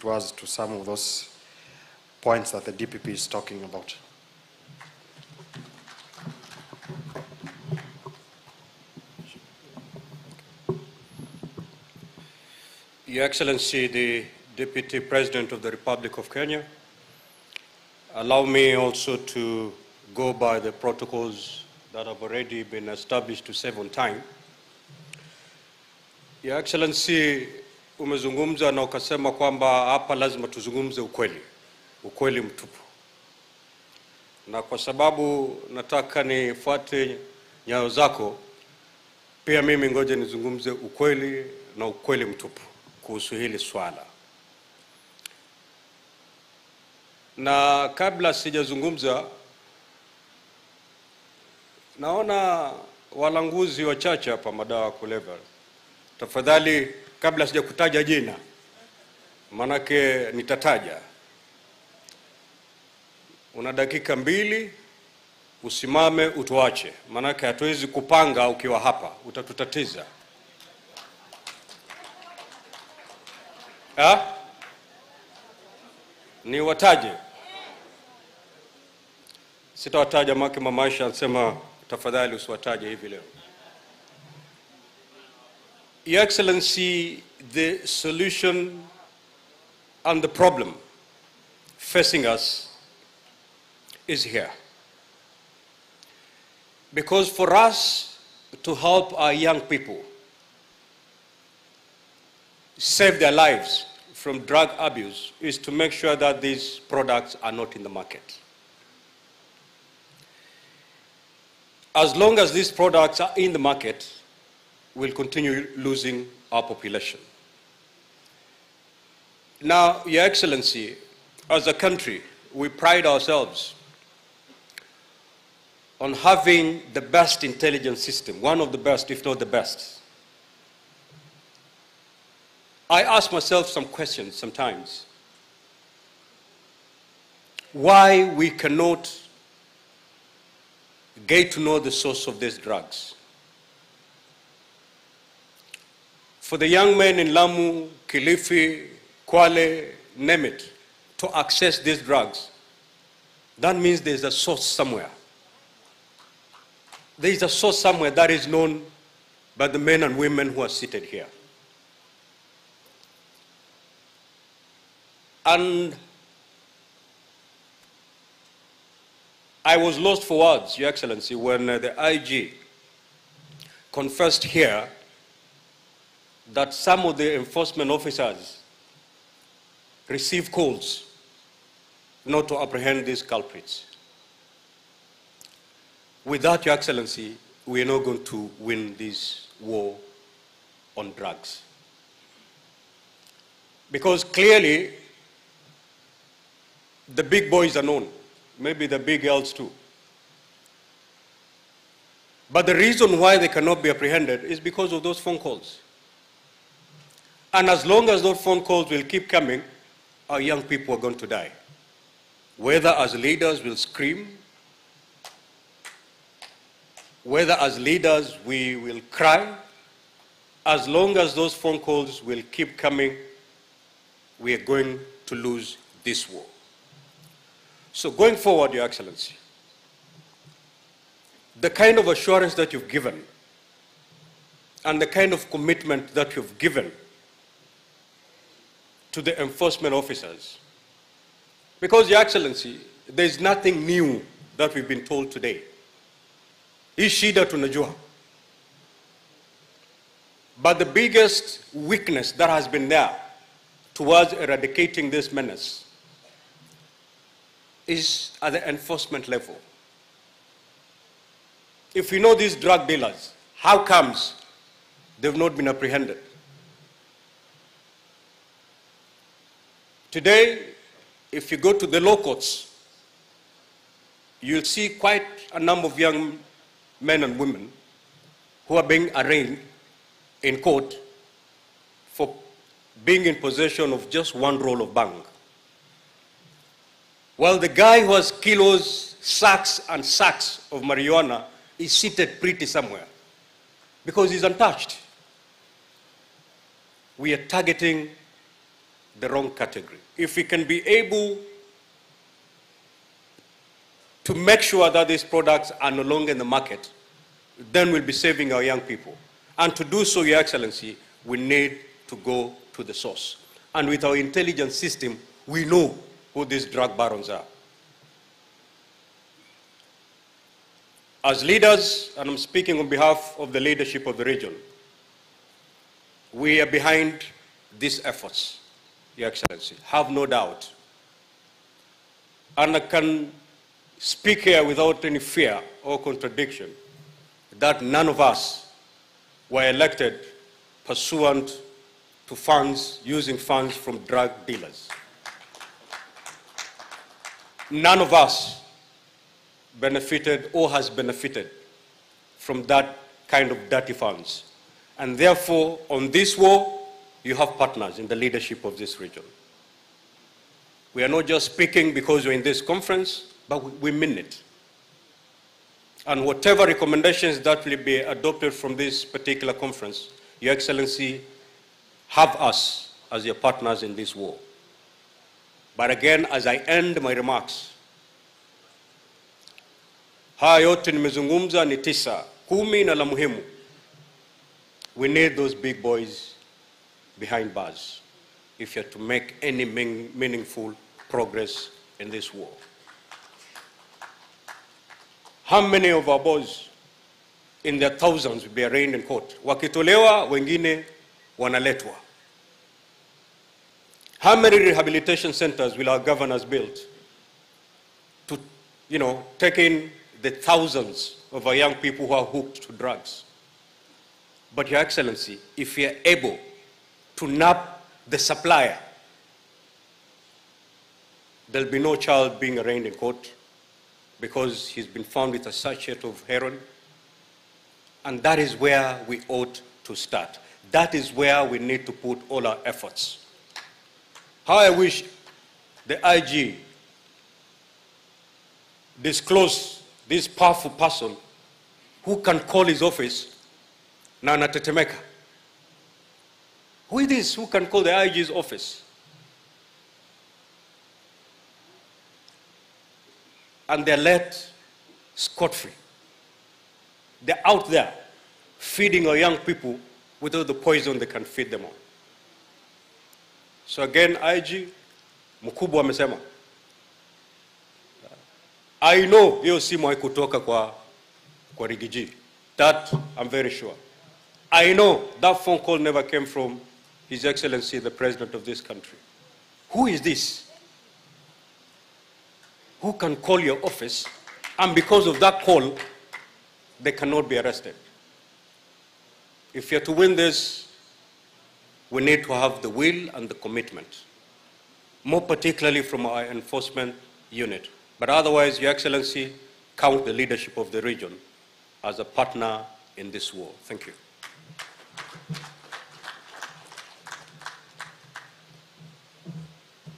was to some of those points that the DPP is talking about. Your Excellency, the Deputy President of the Republic of Kenya, allow me also to go by the protocols that have already been established to save on time. Your Excellency, umezungumza na ukasema kwamba hapa lazima tuzungumze ukweli, ukweli mtupu. Na kwa sababu nataka nifuate nyayo zako, pia mimi ngoja nizungumze ukweli na ukweli mtupu kuhusu hili swala. Na kabla sijazungumza, naona walanguzi wachache hapa madawa kulevya. Tafadhali kabla sijakutaja jina, manake nitataja. Una dakika 2 usimame utuache, manake hatuwezi kupanga ukiwa hapa, utatutatiza. Ni wataje? Sitawataja maki mama Aisha anasema tafadhali usiwataje hivi leo. Your Excellency, the solution and the problem facing us is here. Because for us to help our young people save their lives from drug abuse is to make sure that these products are not in the market. As long as these products are in the market, we'll continue losing our population. Now, Your Excellency, as a country, we pride ourselves on having the best intelligence system, one of the best, if not the best. I ask myself some questions sometimes. Why we cannot get to know the source of these drugs? For the young men in Lamu, Kilifi, Kwale, name it, to access these drugs, that means there's a source somewhere. There is a source somewhere that is known by the men and women who are seated here. And I was lost for words, Your Excellency, when the IG confessed here that some of the enforcement officers received calls not to apprehend these culprits. With that, Your Excellency, we are not going to win this war on drugs. Because clearly, the big boys are known, maybe the big girls too. But the reason why they cannot be apprehended is because of those phone calls. And as long as those phone calls will keep coming, our young people are going to die. Whether as leaders we'll scream, whether as leaders we will cry, as long as those phone calls will keep coming, we are going to lose this war. So going forward, Your Excellency, the kind of assurance that you've given and the kind of commitment that you've given to the enforcement officers, because, Your Excellency, there's nothing new that we've been told today. Hii shida tunajua. But the biggest weakness that has been there towards eradicating this menace is at the enforcement level. If we know these drug dealers, how comes they've not been apprehended? Today, if you go to the law courts, you'll see quite a number of young men and women who are being arraigned in court for being in possession of just one roll of bang. While the guy who has kilos, sacks and sacks of marijuana is seated pretty somewhere because he's untouched. We are targeting the wrong category. If we can be able to make sure that these products are no longer in the market, then we'll be saving our young people. And to do so, Your Excellency, we need to go to the source. And with our intelligence system, we know who these drug barons are. As leaders, and I'm speaking on behalf of the leadership of the region, we are behind these efforts, Your Excellency, have no doubt. And I can speak here without any fear or contradiction that none of us were elected pursuant to funds, using funds from drug dealers. None of us benefited or has benefited from that kind of dirty funds. And therefore, on this war, you have partners in the leadership of this region. We are not just speaking because we're in this conference, but we mean it. And whatever recommendations that will be adopted from this particular conference, Your Excellency, have us as your partners in this war. But again, as I end my remarks, haya yote nimezungumza ni 9, 10 na la muhimu. We need those big boys behind bars if you're to make any meaningful progress in this war. How many of our boys in their thousands will be arraigned in court? Wakitolewa, wengine wanaletwa. How many rehabilitation centers will our governors build to, take in the thousands of our young people who are hooked to drugs? But Your Excellency, if we are able to nab the supplier, there'll be no child being arraigned in court because he's been found with a sachet of heroin. And that is where we ought to start. That is where we need to put all our efforts. How I wish the IG disclose this powerful person who can call his office na anatetemeka. Who is this who can call the IG's office? And they're let scot-free. They're out there feeding our young people with all the poison they can feed them on. So again, IG, mkubwa amesema, I know hiyo simu haikutoka kwa Rigiji. That I'm very sure. I know that phone call never came from His Excellency, the President of this country. Who is this? Who can call your office, and because of that call, they cannot be arrested? If you're to win this, we need to have the will and the commitment, more particularly from our enforcement unit. But otherwise, Your Excellency, count the leadership of the region as a partner in this war. Thank you.